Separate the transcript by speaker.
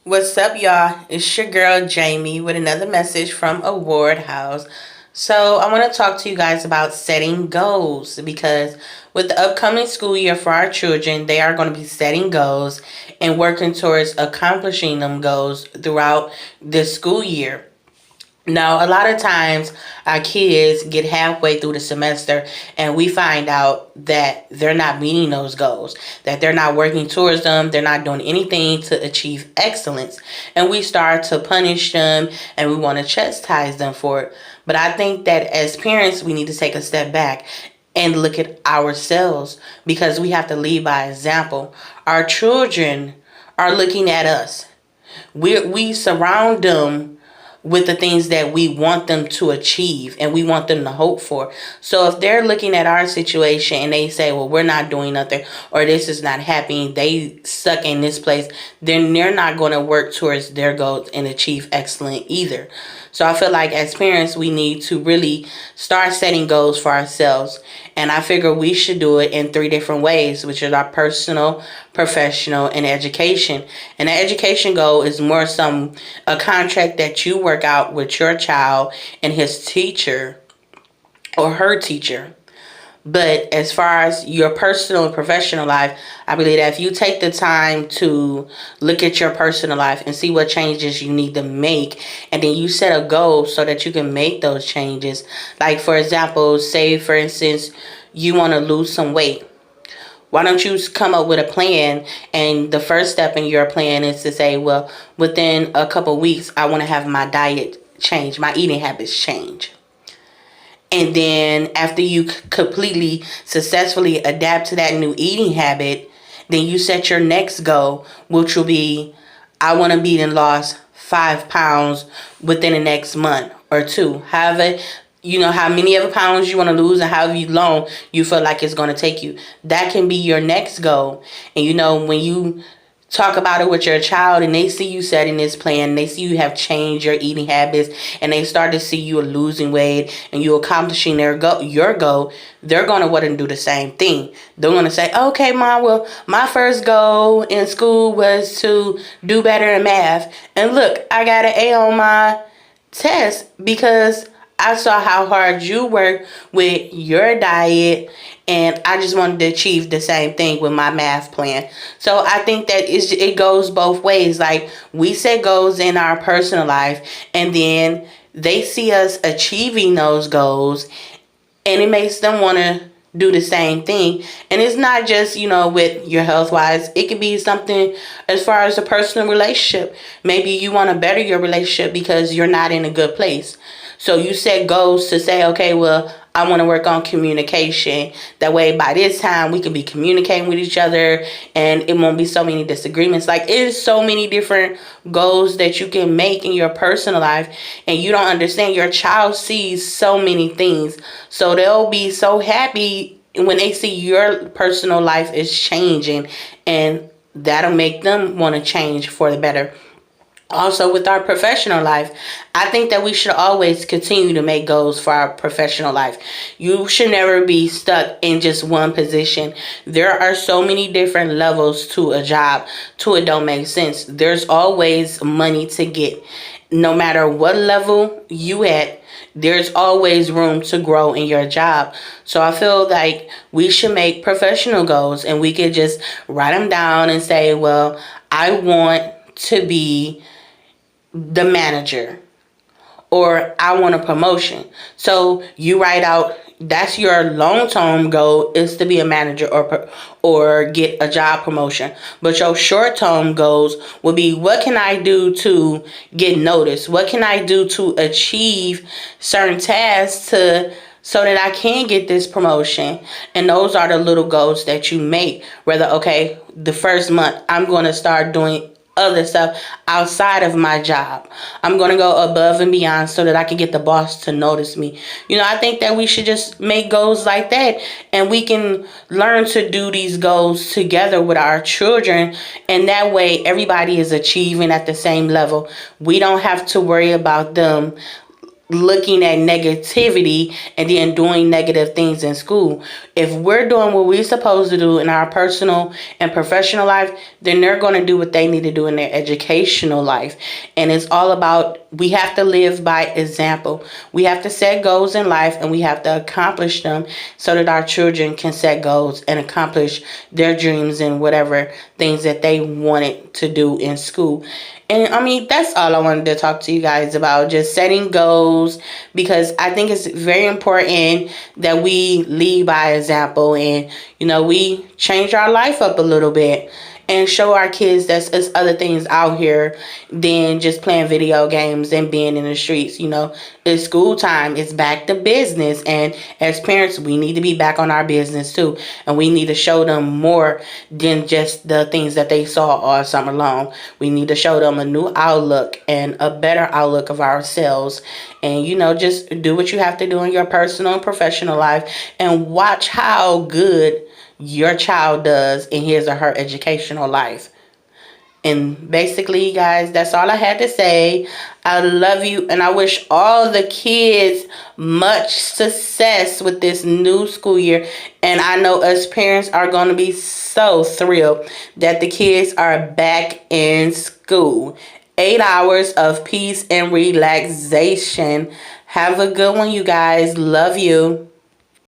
Speaker 1: What's up, y'all? It's your girl Jamie with another message from Award House. So, I want to talk to you guys about setting goals because with the upcoming school year for our children, they are going to be setting goals and working towards accomplishing them goals throughout this school year. Now, a lot of times our kids get halfway through the semester and we find out that they're not meeting those goals, that they're not working towards them, they're not doing anything to achieve excellence. And we start to punish them and we want to chastise them for it. But I think that as parents, we need to take a step back and look at ourselves because we have to lead by example. Our children are looking at us. We surround them with the things that we want them to achieve and we want them to hope for. So if they're looking at our situation and they say, well, we're not doing nothing or this is not happening, they stuck in this place, then they're not going to work towards their goals and achieve excellent either. So I feel like as parents, we need to really start setting goals for ourselves. And I figure we should do it in three different ways, which is our personal, professional, and education. And the education goal is more a contract that you work out with your child and his teacher or her teacher. But as far as your personal and professional life, I believe that if you take the time to look at your personal life and see what changes you need to make, and then you set a goal so that you can make those changes. Like, for example, say, for instance, you want to lose some weight. Why don't you come up with a plan? And the first step in your plan is to say, well, within a couple weeks, I want to have my diet change, my eating habits change. And then after you completely successfully adapt to that new eating habit, then you set your next goal, which will be, I want to be and lost 5 pounds within the next month or two. However, you know how many ever pounds you want to lose and how long you feel like it's going to take you. That can be your next goal. And you know, when you talk about it with your child and they see you setting this plan, they see you have changed your eating habits, and they start to see you losing weight and you accomplishing your goal, they're going to want to do the same thing. They're going to say, okay, mom, well, my first goal in school was to do better in math, and look, I got an A on my test because I saw how hard you work with your diet, and I just wanted to achieve the same thing with my math plan. So I think that it goes both ways. Like, we set goals in our personal life, and then they see us achieving those goals, and it makes them want to do the same thing. And it's not just, with your health wise, it could be something as far as a personal relationship. Maybe you want to better your relationship because you're not in a good place. So you set goals to say, okay, well, I want to work on communication. That way, by this time, we can be communicating with each other and it won't be so many disagreements. Like, it is so many different goals that you can make in your personal life, and you don't understand. Your child sees so many things. So they'll be so happy when they see your personal life is changing, and that'll make them want to change for the better. Also, with our professional life, I think that we should always continue to make goals for our professional life. You should never be stuck in just one position. There are so many different levels to a job, to it don't make sense. There's always money to get. No matter what level you at, there's always room to grow in your job. So I feel like we should make professional goals, and we could just write them down and say, well, I want to be the manager, or I want a promotion. So you write out, that's your long-term goal, is to be a manager or get a job promotion. But your short-term goals will be, what can I do to get noticed? What can I do to achieve certain tasks so that I can get this promotion? And those are the little goals that you make. Whether, okay, the first month I'm going to start doing other stuff outside of my job. I'm going to go above and beyond so that I can get the boss to notice me. I think that we should just make goals like that, and we can learn to do these goals together with our children, and that way everybody is achieving at the same level. We don't have to worry about them looking at negativity and then doing negative things in school. If we're doing what we're supposed to do in our personal and professional life, then they're going to do what they need to do in their educational life. And it's all about, we have to live by example. We have to set goals in life and we have to accomplish them so that our children can set goals and accomplish their dreams and whatever things that they wanted to do in school. And I mean, that's all I wanted to talk to you guys about, just setting goals, because I think it's very important that we lead by example and, we change our life up a little bit and show our kids that there's other things out here than just playing video games and being in the streets. It's school time, it's back to business. And as parents, we need to be back on our business too. And we need to show them more than just the things that they saw all summer long. We need to show them a new outlook and a better outlook of ourselves. And, just do what you have to do in your personal and professional life and watch how good your child does in his or her educational life. And basically, guys, that's all I had to say. I love you, and I wish all the kids much success with this new school year. And I know us parents are going to be so thrilled that the kids are back in school. 8 hours of peace and relaxation. Have a good one, you guys. Love you.